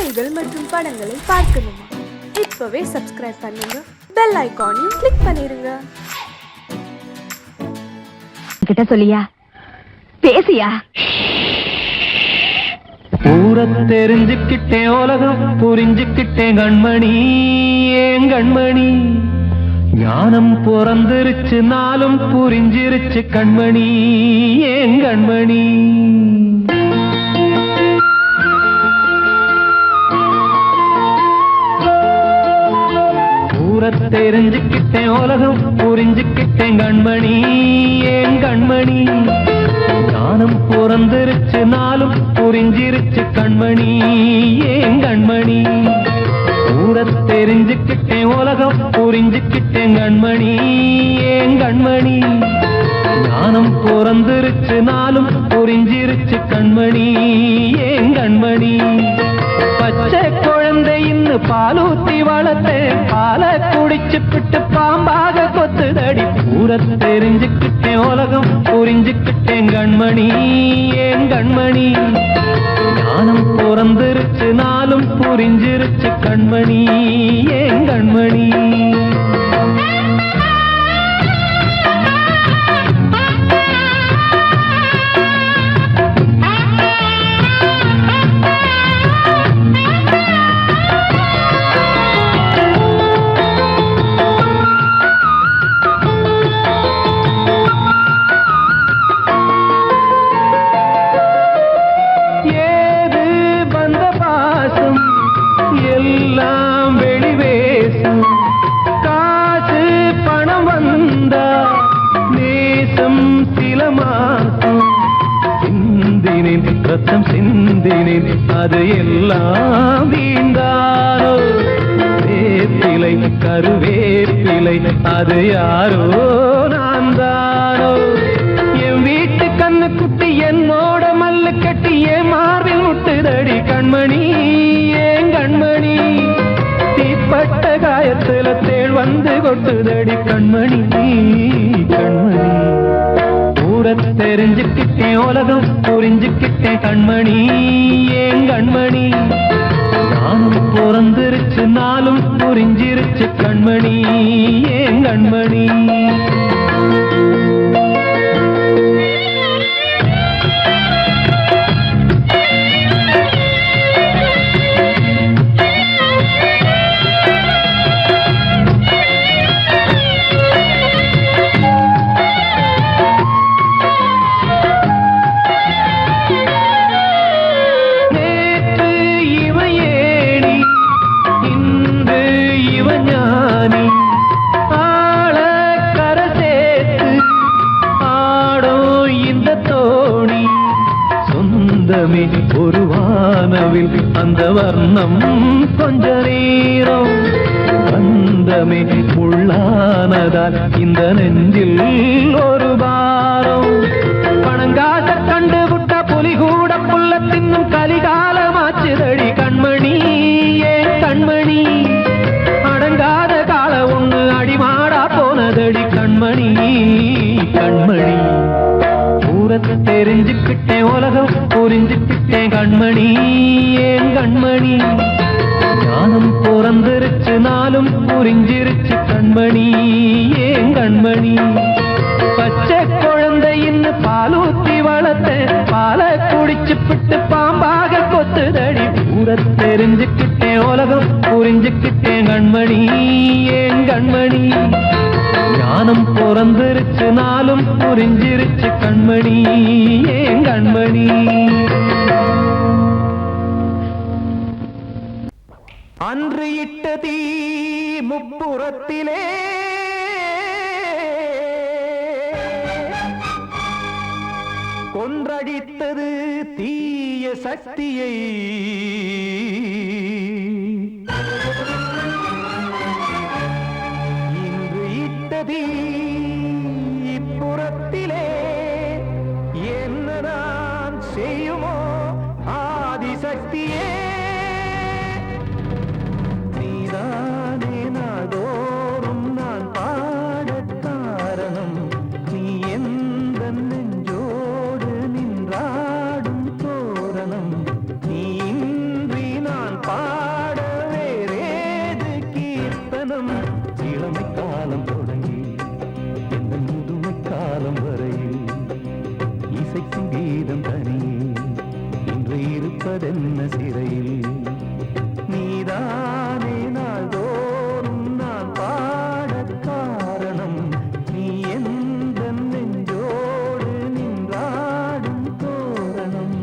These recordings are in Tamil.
காணொளிகள் மற்றும் படங்களை பார்க்கணுமா? இப்பவே சப்ஸ்கிரைப் பண்ணுங்க, பெல் ஐகானையும் கிளிக் பண்ணிருங்க. கிட்ட சொல்லியா பேசியா? ஊரை தெரிஞ்சுக்கிட்டேன், உலகம் புரிஞ்சுக்கிட்டேன் கண்மணி, ஏன் கண்மணி. ஞானம் பிறந்திருச்சு, நாளும் புரிஞ்சிருச்சு கண்மணி, ஏன் கண்மணி. ஊரை தெரிஞ்சுக்கிட்டேன், உலகம் புரிஞ்சுக்கிட்டேன் கண்மணி, ஏன் கண்மணி. ஞானம் பிறந்திருச்சு, நாளும் புரிஞ்சிருச்சு கண்மணி, ஏன் கண்மணி. ஊரை தெரிஞ்சுக்கிட்டேன், உலகம் புரிஞ்சுக்கிட்டேன் கண்மணி, ஏன் கண்மணி. ஞானம் பிறந்திருச்சு, நாளும் புரிஞ்சிருச்சு கண்மணி, ஏன் கண்மணி. பச்சை குழந்தைன்னு பாலூத்தி வளர்த்தேன், பாலை குடிச்சுப்பிட்டு பாம்பாக கொத்துதடி. ஊரை தெரிஞ்சுக்கிட்டேன், உலகம் புரிஞ்சுக்கிட்டேன் கண்மணி, ஏன் கண்மணி. ஞானம் பிறந்திருச்சு, நாளும் புரிஞ்சிருச்சு கண்மணி, ஏன் கண்மணி. எல்லாம் வெளிவேசும், காசு பணம் வந்தா நேசம் சில மாசம். சிந்தினேன் ரத்தம் சிந்தினேன், அது எல்லாம் வீண்டாரோ. வேப்பிலை கருவேப்பிலை, அது யாரோ நான் தானோ. என் வீட்டு கண்ணு குட்டி என்னோட மல்லு கட்டி என் மார்பில் முட்டுதடி கண்மணி, ஏன் கண்மணி. தீப்பட்ட காயத்துல தேள் வந்து கொட்டுதடி கண்மணி, கண்மணி. ஊரை தெரிஞ்சுக்கிட்டேன், உலகம் புரிஞ்சுக்கிட்டேன் கண்மணி, ஏன் கண்மணி. நானும் பிறந்திருச்சு, நாளும் புரிஞ்சிருச்சு கண்மணி, ஏன் கண்மணி. ஒரு வானவில் அந்த வர்ணம் கொஞ்ச நேரம் வந்தமே உள்ளானதால் இந்த நெஞ்சில் ஒரு பாரம். பணங்காச கண்டு விட்ட புலி கூட புல்ல தின்னும் கலிகாலமாச்சுதடி கண்மணி, ஏன் கண்மணி. அடங்காத கால ஒண்ணு அடிமாடா போனதடி கண்மணி, கண்மணி. ஊரை தெரிஞ்சுக்கிட்டேன், உலகம் புரிஞ்சுக்கிட்டேன் கண்மணி, ஏன் கண்மணி. ஞானம் பிறந்திருச்சு, நாளும் புரிஞ்சிருச்சு கண்மணி, ஏன் கண்மணி. பச்சை குழந்தைன்னு பாலூத்தி வளர்த்தேன், பாலை குடிச்சுப்பிட்டு பாம்பாக கொத்துதடி. ஊரை தெரிஞ்சுக்கிட்டேன், உலகம் புரிஞ்சுக்கிட்டேன் கண்மணி, ஏன் கண்மணி. ஞானம் பிறந்திருச்சு, நாளும் புரிஞ்சிருச்சு கண்மணி, ஏன் கண்மணி. அன்று இட்ட தீ முப்புறத்திலே கொன்றடித்தது தீய சக்தியை. இன்று இட்டதீ இப்புறத்திலே என்னதான் செய்யுமோ ஆதிசக்தியே. நீதானே நாள்தோறும் நான் பாட காரணம், நீ எந்த நெஞ்சோடு நின்றாடும் தோரணம். நீ இன்றி சிறையில் நீதானே நாள்தோறும் நான் பாடக் காரணம் நீ எந்த நெஞ்சோடு நின்றாடும் தோரணம்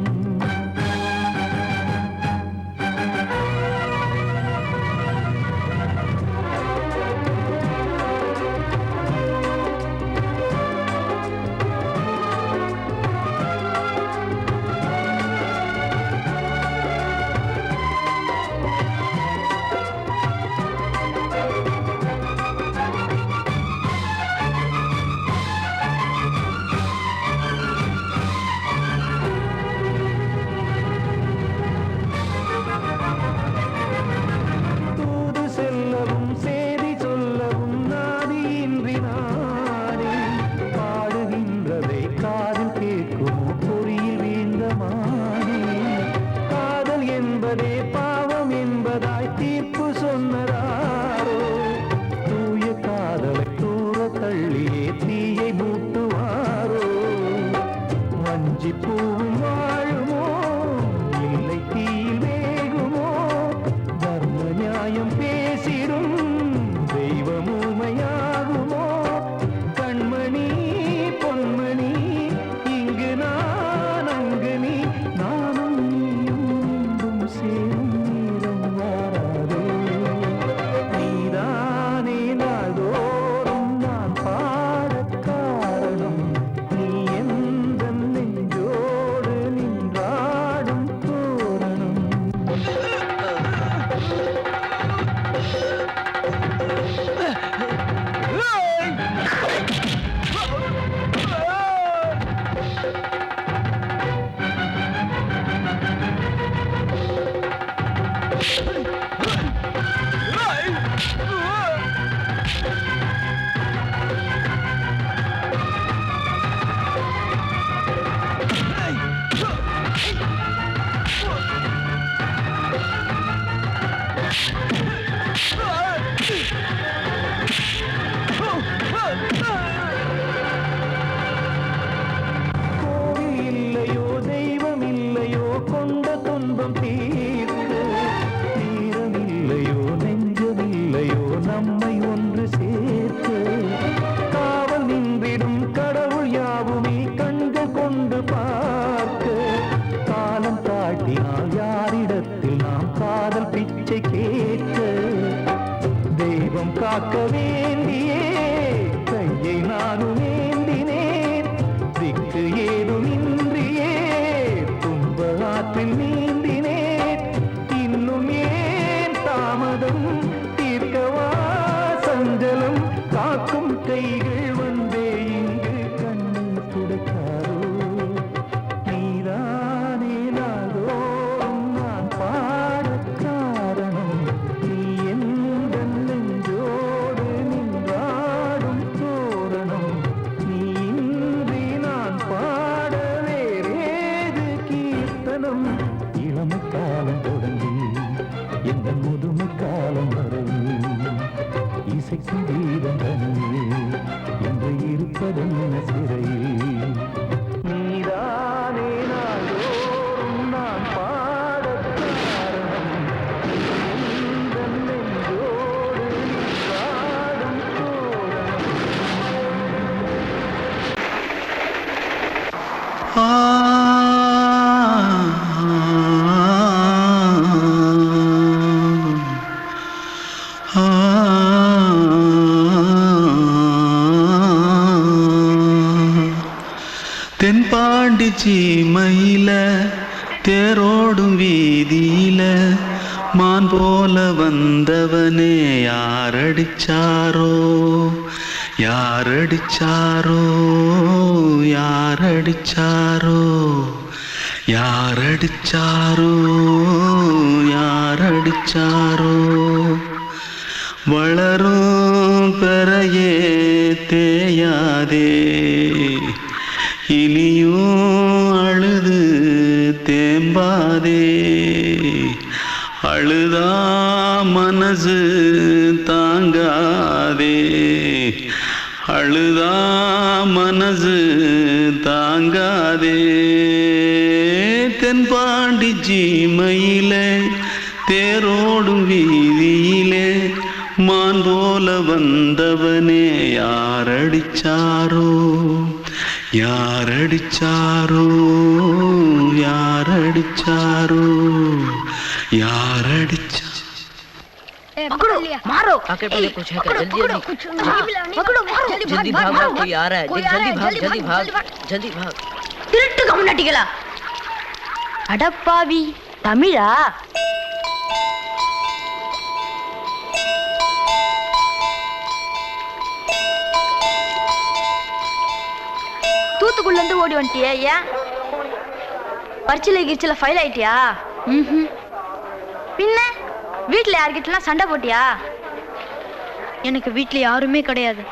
தூது செல்லவும் சேதி சொல்லவும் நாதியின்றி நானே பாடுகின்றதை காதில் கேட்குமோ பொறியில் வீழ்ந்த மானே காதல் என்பதே பாவம் என்பதாய் தீர்ப்பு சொன்னதாரோ தூய காதலை தூர தள்ளியே தீயை மூட்டுவாரோ வஞ்சி பூவும் வாழுமோ இல்லை தீயில் வேகுமோ தர்ம நியாயம் பேசிடும் தெய்வம் ஊமையாகுமோ கண்மணி பொன்மணி இங்கு நான் அங்கு நீ நானும் நீயும் மீண்டும் சேரும் நேரம் வாராதோ நீதானே நாள்தோறும் நான் பாடக் காரணம் நீ எந்த நெஞ்சோடு நின்றாடும் தோரணம் கோவில் இல்லையோ தெய்வம் இல்லையோ கொண்ட துன்பம் தீர்க்க நேரம் இல்லையோ நெஞ்சம் இல்லையோ நம்மை ஒன்று சேர்க்க காவல் நின்றிடும் கடவுள் யாவுமே கண்கள் கொண்டு பார்க்க காலம் காட்டினால் யாரிடத்தில் நாம் காதல் பிச்சை கேட்க தெய்வம் காக்க வேண்டியே கையை நானும் ஏந்தினேன் திக்கு ஏதும் இன்றியே துன்ப ஆற்றில் நீந்தினேன் இன்னும் ஏன் தாமதம் தீர்க்கவா சஞ்சலம் காக்கும் கைகள் வந்தே இங்கு கண்ணீர் துடைக்காதோ நீதானே நாள்தோறும் நான் பாடக் காரணம் நீ எந்த நெஞ்சோடு நின்றாடும் தோரணம் நீ இன்றி நான் பாட வேறேது கீர்த்தனம் இளமை காலம் தொடங்கி எந்த முதுமை காலம் வரை இசைக்கும் கீதம் தனியே என்று இருப்பதென்ன சிறையில் நீதானே நாள்தோறும் நான் பாடக் காரணம் நீ எந்த நெஞ்சோடு நின்றாடும் தோரணம் தென்பாண்டி சீமையில தேரோடும் வீதியில மான் போல வந்தவனே யாரடிச்சாரோ யாரடிச்சாரோ யாரடிச்சாரோ யாரடிச்சாரோ யாரடிச்சாரோ வளரும் பெறையே தேயாதே இனியும் அழுது தேம்பாதே அழுதா மனசு தாங்காதே அழுதா மனசு தாங்காதே தென்பாண்டி ஜீம சீமையிலே தேரோடும் வீதியிலே மான் போல வந்தவனே யாரடிச்சாரோ யாரடிச்சாரோ யாரடிச்சாரோ யாரடிச்சா पकड़ो मारो आके पहले कुछ है क्या जल्दी जल्दी पकड़ो मारो जल्दी भाग भाग कोई आ रहा है देख जल्दी भाग जल्दी भाग திருட்டு கம்முனட்டிகளா அடப்பாவி தமிழா தூத்துக்குள்ள இருந்து ஓடி வந்துட்டியா ஏன் பரிச்சையில கிரிச்சில ஃபைல் ஆயிட்டியா பின்ன வீட்டுல யார்கிட்டலாம் சண்டை போட்டியா எனக்கு வீட்டுல யாருமே கிடையாது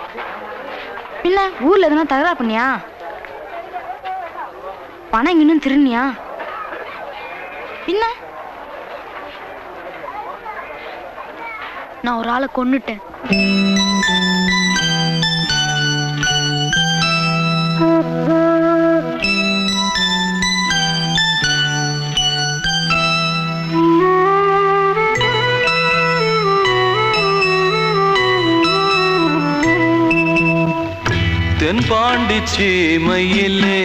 பின்ன ஊர்ல எதுனா தகராறு பண்ணியா பணம் இன்னும் திருநியா பின்ன நான் ஒரு ஆளை கொன்னுட்டேன் தென்பாண்டி சீமையிலே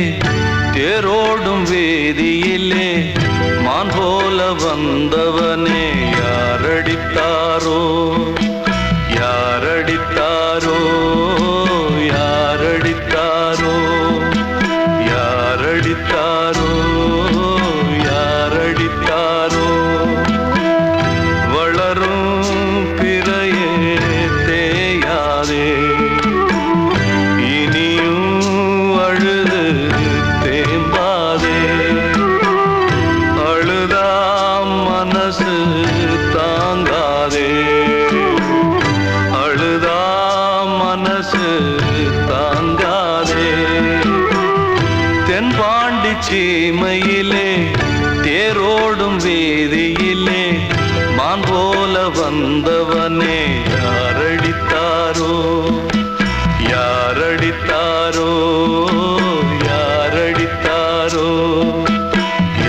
தேரோடும் வேதியிலே மான் போல வந்தவனே யாரடித்தாரோ யாரடித்தாரோ யாரடித்தாரோ யாரடித்தாரோ யாரடித்தாரோ வளரும் பிறையே தேயாதே சீமையிலே தேரோடும் வேதியிலே மான் போல வந்தவனே யாரடித்தாரோ யாரடித்தாரோ யாரடித்தாரோ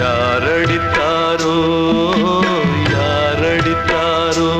யாரடித்தாரோ யாரடித்தாரோ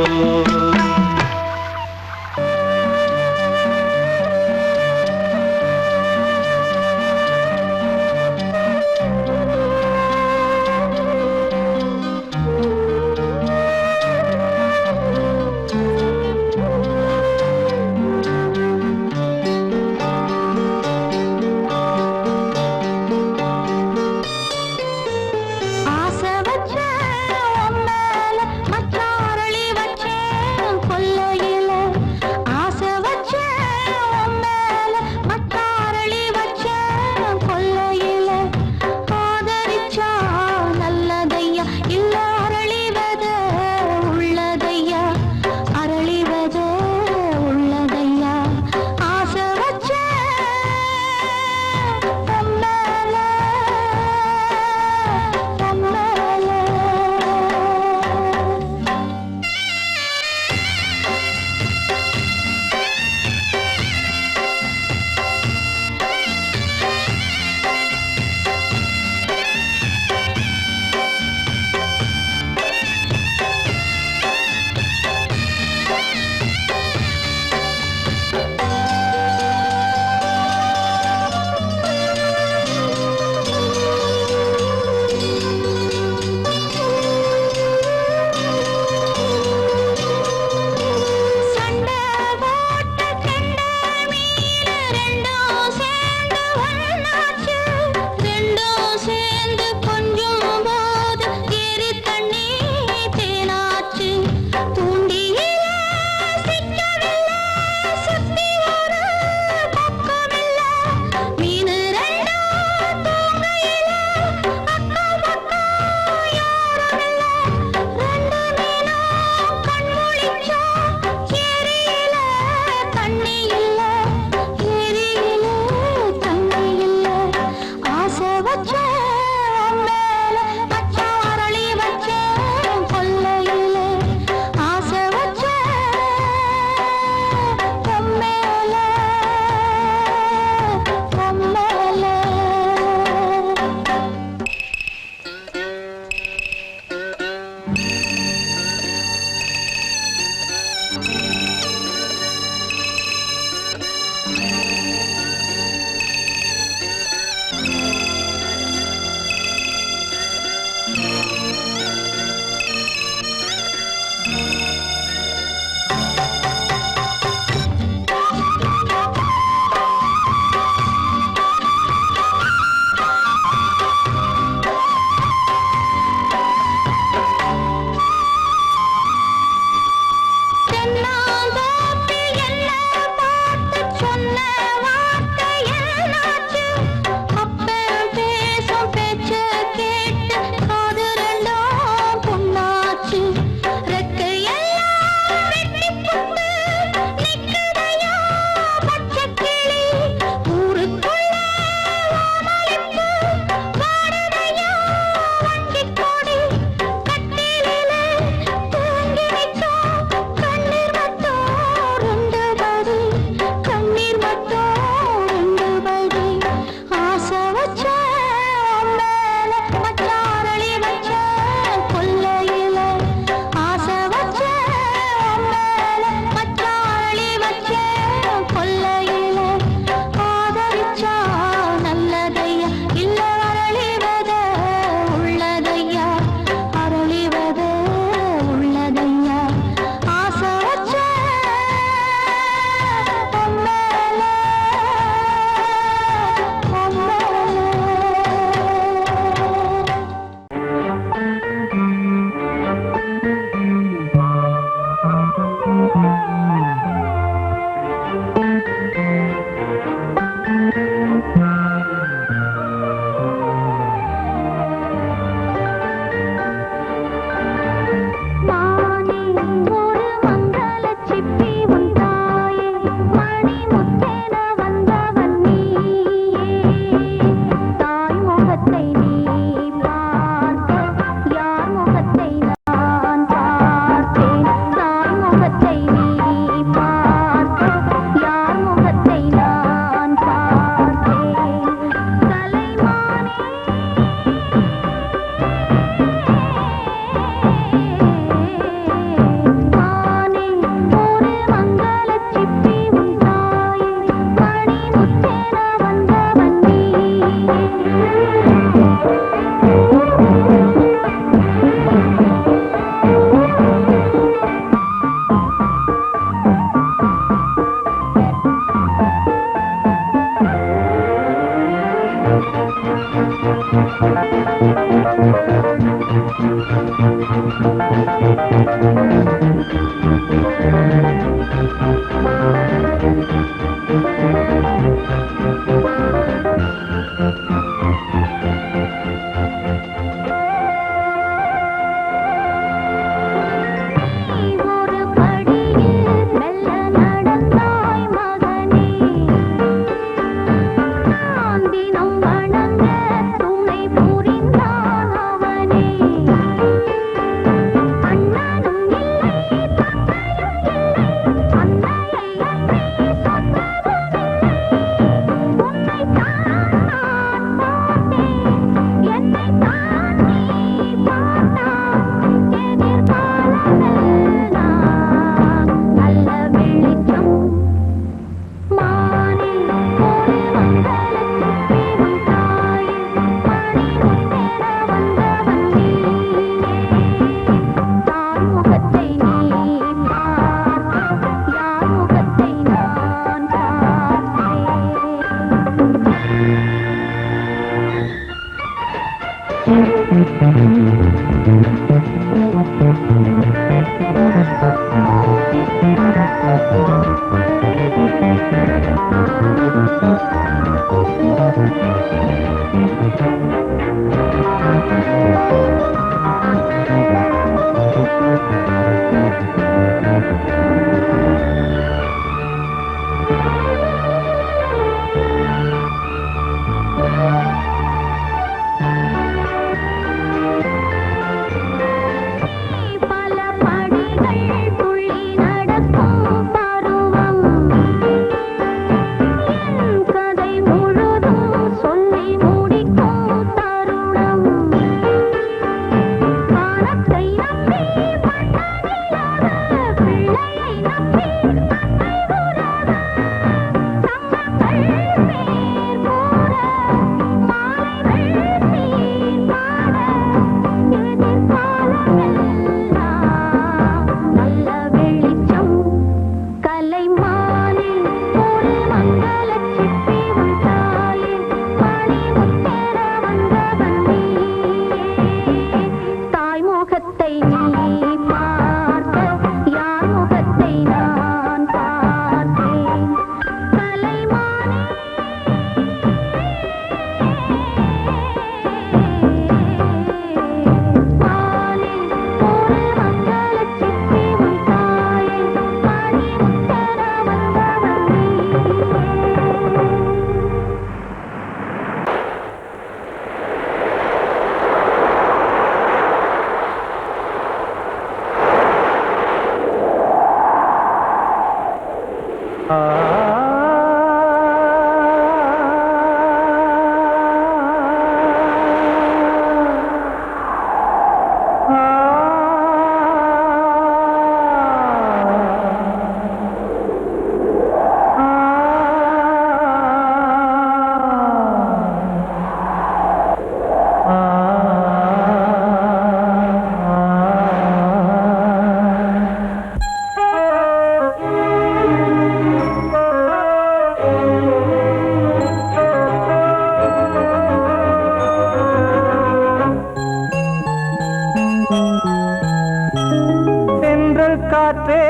காற்றே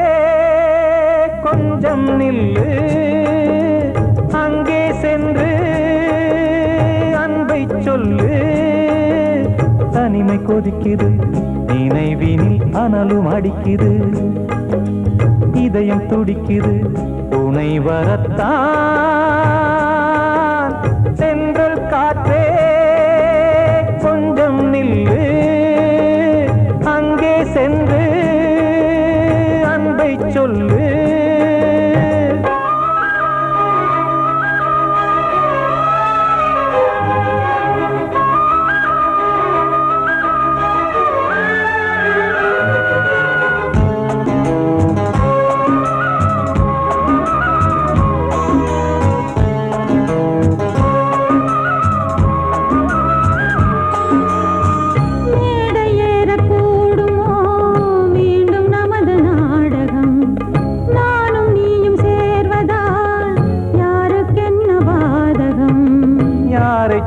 கொஞ்சம் நில்லு, அங்கே சென்று அன்பை சொல்லு. தனிமை கொதிக்குது, நினைவினில் அனலும் அடிக்குது, இதயம் துடிக்குது துணை வரத்தான். சென்றல் காற்றே கொஞ்சம் நில்லு, அங்கே சென்று அன்பை சொல்லு.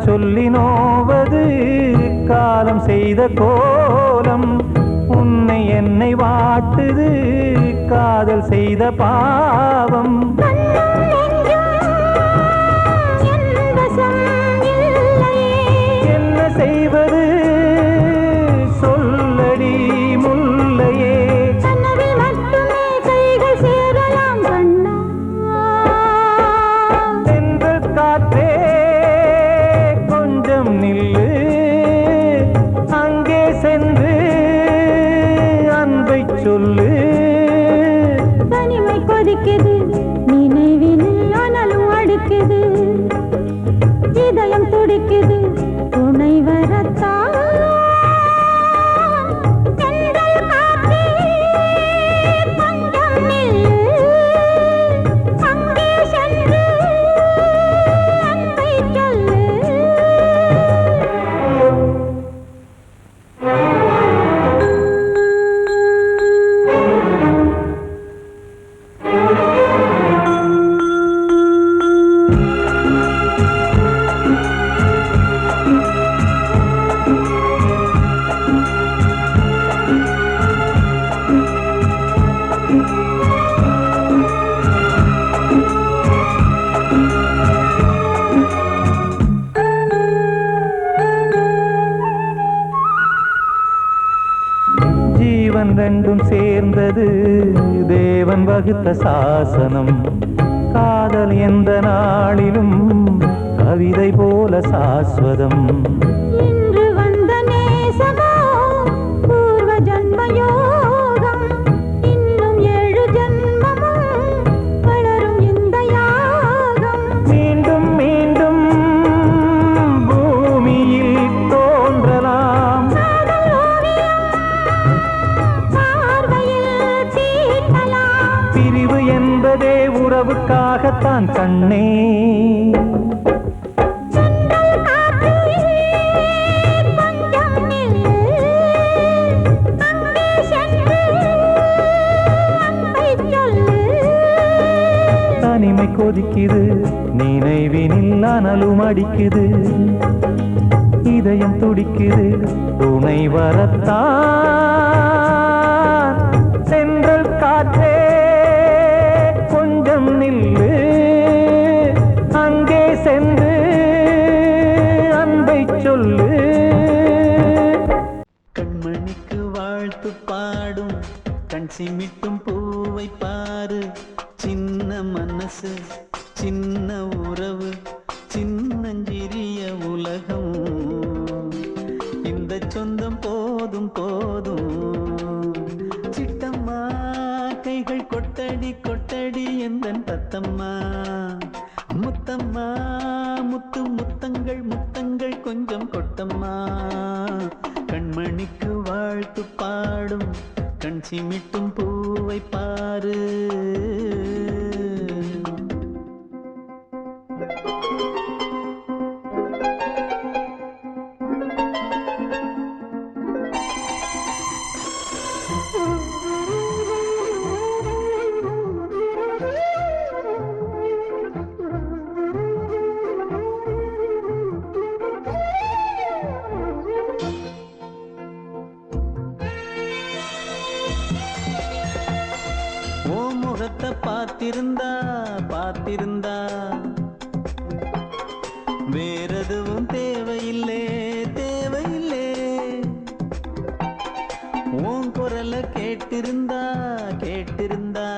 சொல்லி நோவது காலம் செய்த கோலம், உன்னை என்னை வாட்டுது காதல் செய்த பாவம். என்ன செய்வது சொல்லடி முல்லையே. தென்றல் காற்றே கொஞ்சம் நில்லு, அங்கே சென்று அன்பை சொல்லு. தனிமை கொதிக்குது நினைவினில் ஆனாலும் அடுக்குது, இதயம் துடிக்குது துணை வரத்தான். தென்றல் காற்றே கொஞ்சம் நில்லு, அங்கே சென்று அன்பை சொல்லு. ஜீவன் ரெண்டும் சேர்ந்தது தேவன் வகுத்த சாசனம். காதல் எந்த நாளிலும் கவிதை போல சாஸ்வதம். இன்று வந்த நேசமோ பூர்வ ஜன்ம யோகம், இன்னும் 7 ஜன்மமும் வளரும் இந்த யாகம். மீண்டும் மீண்டும் பூமியில் தோன்றலாம். காதல் ஓவியம் பார்வையில் தீட்டலாம். பிரிவு என்பதே உறவுக்காகத்தான் கண்ணே. தென்றல் காற்றே கொஞ்சம் நில்லு, அங்கே சென்று அன்பை சொல்லு. தனிமை கொதிக்குது நினைவினில் அனலும் அடிக்குது, இதயம் துடிக்குது துணை வரத்தான். சென்றல் காற்றே கொஞ்சம் நில்லு, அங்கே சென்று அன்பை சொல்லு. கண்மணிக்கு வாழ்த்து பாடும் கண் சிமிட்டும் பூவை பாரு. சின்ன மனசு சின்ன உறவு சின்னஞ்சிறிய உலகம். இந்த சொந்தம் போதும் போதும். சிட்டம்மா கைகள் கொட்டடி கொட்டடி எந்தன் தத்தம்மா. முத்தம்மா முத்து முத்தங்கள் முத்தங்கள் கொஞ்சம் கொட்டம்மா. கண்மணிக்கு வாழ்த்து பாடும் கண் சிமிட்டும் பூவை பாரு. ஓ முகத்தை பார்த்திருந்தா பார்த்திருந்தா வேறெதுவும் தேவையில்லை தேவையில்லை. உன் குரலை கேட்டிருந்தா கேட்டிருந்தா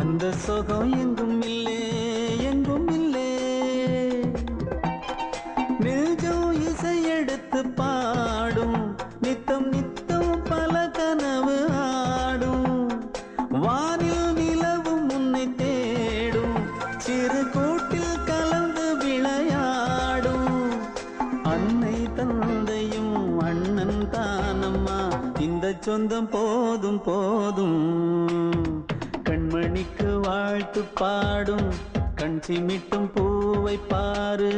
அந்த சுகம் எங்கும் இல்லை எங்கும் இல்லை. நெஞ்சம் இசை எடுத்து பாடும் நித்தம் நித்தம் பல கனவு ஆடும். வானில் நிலவும் உன்னை தேடும் சிறு கூட்டில் கலந்து விளையாடும். அன்னை தந்தையும் அண்ணன் தானம்மா இந்த சொந்தம் போதும் போதும். கண்மணிக்கு வாழ்த்து பாடும் கண் சிமிட்டும் பூவை பாரு.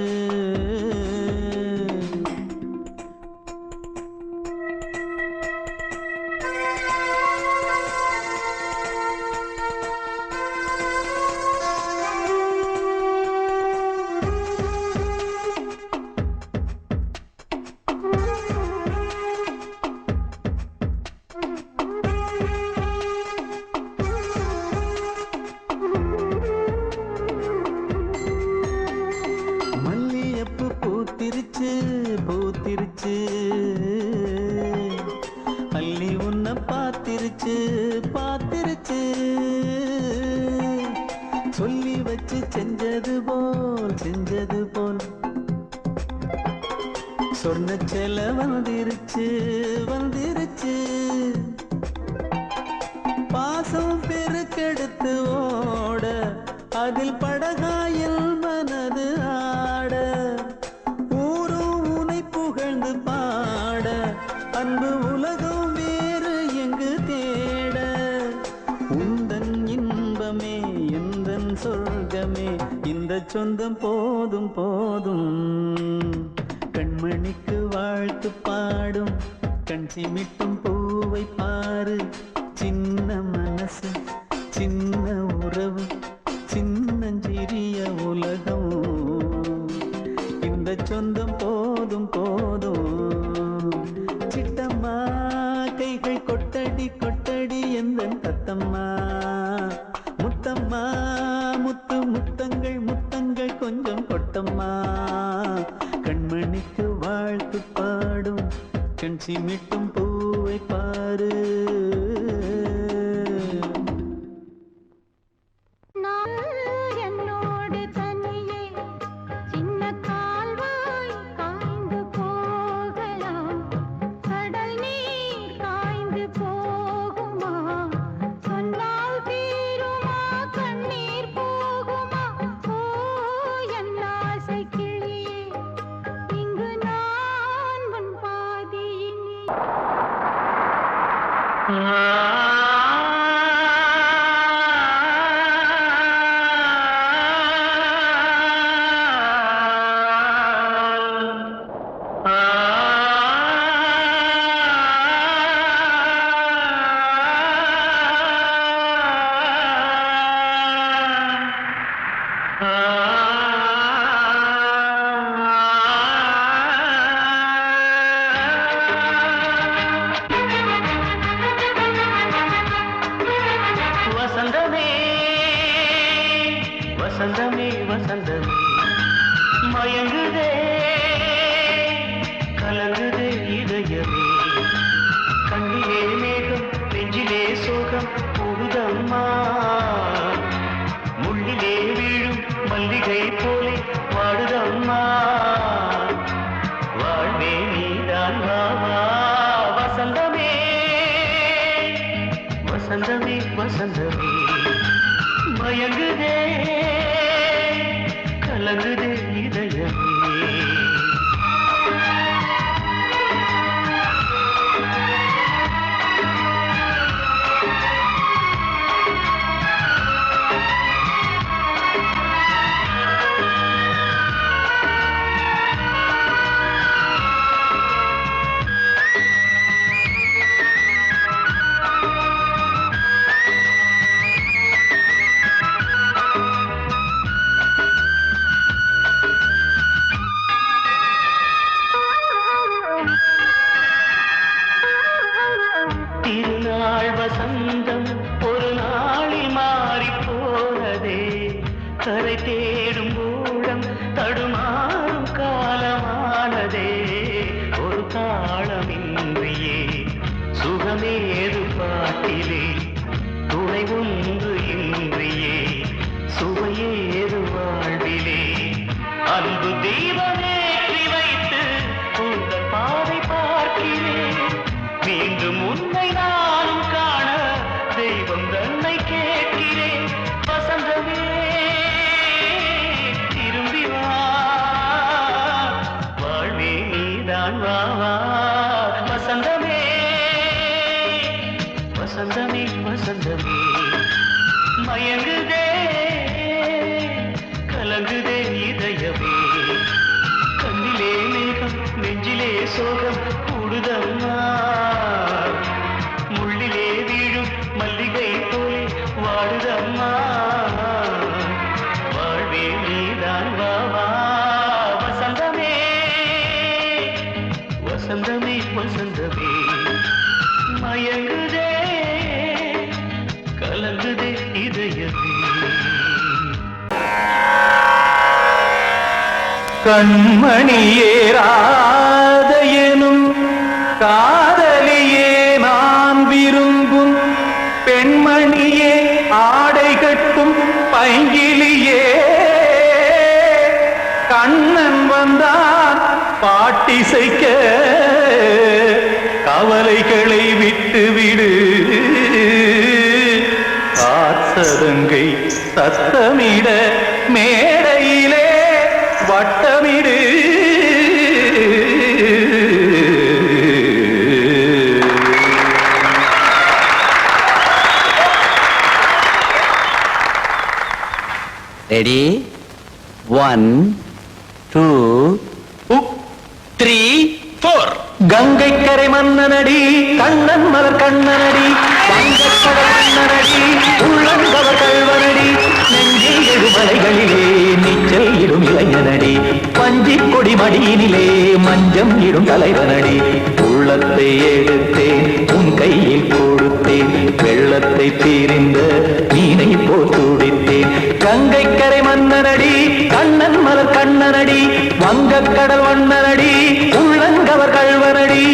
அள்ளி உன்னை பார்த்திருச்சு பார்த்திருச்சு சொல்லி வச்சு செஞ்சது போல் சொன்ன செல வந்துருச்சு பாசம் பெருக்கெடுத்து ஓட அதில் படகாயில் மனது ஆட ஊரும் உனை புகழ்ந்து பாட அன்பு உலகம் வேறு எங்கு தேட உந்தன் இன்பமே எந்தன் சொர்க்கமே இந்த சொந்தம் போதும் கண்மணிக்கு வாழ்த்து பாடும் கண் சிமிட்டும் பூவை பாரு சின்ன மனசு சின்ன உறவு சின்னஞ்சிறிய உலகம் இந்த சொந்தம் போதும் சிட்டம்மா கைகள் கொட்டடி எந்தன் தத்தம்மா முத்தம்மா முத்தங்கள் கொஞ்சம் கொட்டம்மா கண்மணிக்கு வாழ்த்து பாடும் கண் சிமிட்டும் பூவை பாரு என்னோடு தனியே சின்ன கால்வாய் காய்ந்து போகலாம் கடல் நீர் காய்ந்து போகுமா சொன்னால் தீருமா கண்ணீர் போகுமா ஓ என் ஆசை கிளியே இங்கு நான் உன் பாதியினே வசந்தமே மயங்குதே கலங்குதே இதயமே கண்ணிலே மேகம் நெஞ்சிலே சோகம் கூடுதம்மா முள்ளிலே வீழும் மல்லிகை போலே வாடுதம்மா வாழ்வே நீதான் வாவா வசந்தமே மயங்குதே கலங்குதே இதயமே திருநாள் வசந்தம் ஒரு நாளில் மாறி போனதே கரை தேடும் ஊழம் தடுமாறும் காலமானதே ஒரு தாளமின்றியே சுகமேது பாட்டிலே துணை ஒன்று இன்றியே சுவையேது வாழ்விலே அன்பு தீபமேற்றி வைத்து உங்கள் பாதை பார்க்கிறேன் மீண்டும் உன்னை நானும் காண தெய்வம் தன்னை கேட்கிறேன் வசந்தமே திரும்பி வா வாழ்வே நீதான் வா வசந்தமே மயங்குதே கலங்குதே இதயமே கண்ணிலே மேகம் நெஞ்சிலே சோகம் கூடுதம்மா முள்ளிலே வீழும் மல்லிகை போலே வாடுதம்மா வாழ்வே நீதான் வா வசந்தமே மயங்குதே கலங்குதே இதயமே கண்மணியே ராதையனும் காதலியே பைங்கிலியே கண்ணன் வந்தான் பாட்டிசைக்க கவலைகளை விட்டு விடு காசதங்கை சத்தமிட மேடையிலே வட்டமிடு ரெடி 1 2 3 4 கங்கை கரை மன்னனடி கண்ணன் மலர் கண்ணனடி வங்கக்கடல் மன்னனடி உள்ளங்கவர் கல்வனடி நெஞ்சில் எழுமலைகளிலே நீச்சல் இடும் இளைஞனடி பஞ்சி கொடி மடியினிலே மஞ்சம் இடும் தலைவனடி உள்ளத்தை எடுத்தேன் உன் கையில் கொடுத்தேன் வெள்ளத்தை தீரிந்த மீனை போல் துடித்தேன் கங்கை கரை மன்னனடி கண்ணன் மலர் கண்ணனடி வங்கக்கடல் வண்ணனடி உள்ளங்கவர் கல்வனடி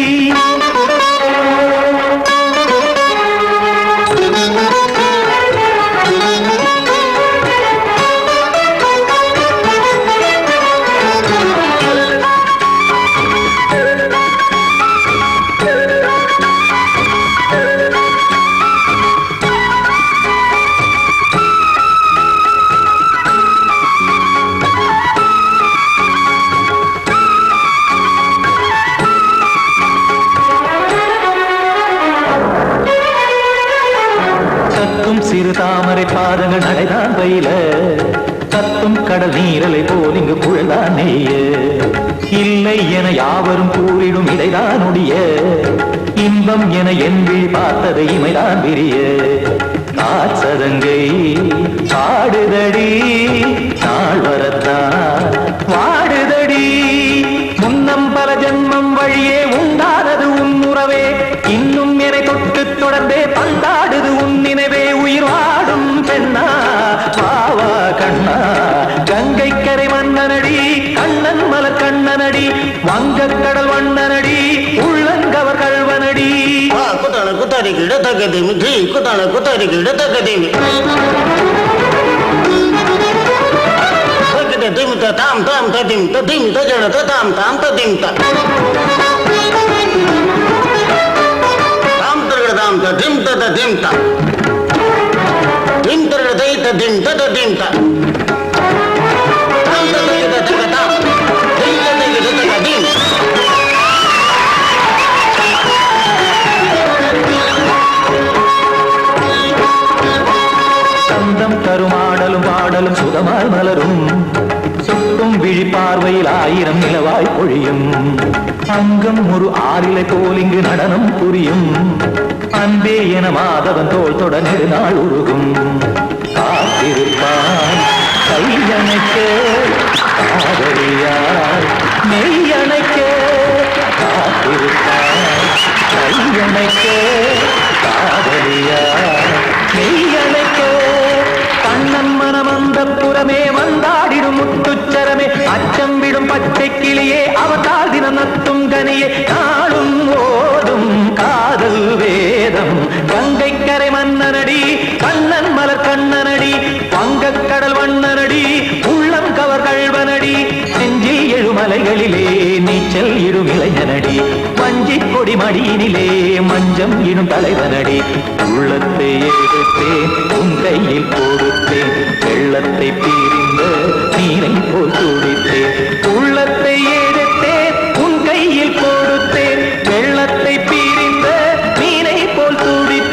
சிறு தாமரை பாதங்கள் நடைதான் பயில கத்தும் கடல் நீரலை போல் இங்கு புழல்தான் நெய்ய இல்லை என யாவரும் கூறிடும் இடைதான் உடைய இன்பம் என என் விழி பார்த்ததை இமைதான் விரிய காசதங்கை பாடுதடி நாள் வரத்தான் வாடுதடி முன்னம் பல ஜன்மம் வழியே உண்டானது உன் உறவே இன்னும் என்னை தொட்டு தொடர்ந்தே பந்தாடுது உன் நினைவே உயிர் வாடும் பெண்ணா பாவா கண்ணா கங்கை கரை மன்னனடி கண்ணன் மலர் கண்ணனடி வங்கக்கடல் வண்ணனடி உள்ளங்கவர் கல்வனடி குத்தான குத்தாரிக்கு இடத்தக்கதேமி ஜி குத்தான குத்தாரிக்கு இடத்தக்கதேமி திம் தாம் தாம் ததிம் ததிம் தஜன தாம் தாம் ததிம் தாம் தாம் ததிம் ததிம் தாம் திம் தர தை ததிம் ததிம் தாம் தாம் ததிம் ததிம் தாம் திம் ததிம் ததிம் சந்தம் தருமாடலும் பாடலும் சுகமாய் மலரும் சுட்டும் விழி பார்வையில் ஆயிரம் நிலவாய் பொழியும் அங்கம் ஒரு ஆறிலை போல் இங்கு நடனம் புரியும் அன்பே என மாதவன் தோள் தொட நெடுநாள் உருகும் காத்திருப்பான் கையணைக்க காதலியார் மெய்யணைக்க காத்திருப்பான் கையணைக்க காதலியார் மெய்யணைக்க கண்ணன் மனமந்த புறமே வந்தாடிடும் முத்துச்சரமே அச்சம் விடும் பச்சை கிளியே அவதால் தினம் நத்தும் கனியே நாளும் ஓதும் காதல் வேதம் கங்கை கரை மன்னனடி கண்ணன் மலர் கண்ணனடி வங்கக்கடல் வண்ணனடி உள்ளம் கவர் கல்வனடி நெஞ்சில் எழுமலைகளிலே நீச்சல் இடும் இளைஞனடி வஞ்சி கொடி மடியினிலே மஞ்சம் இடும் தலைவனடி உள்ளத்தை எடுத்தேன் உன் கையில் கொடுத்தேன் வெள்ளத்தை பீரிந்த நீரை போல் துடித்தேன் உள்ளத்தை எடுத்தேன் உன் கையில் கொடுத்தேன் வெள்ளத்தை பீரிந்த மீனை போல் துடித்தேன்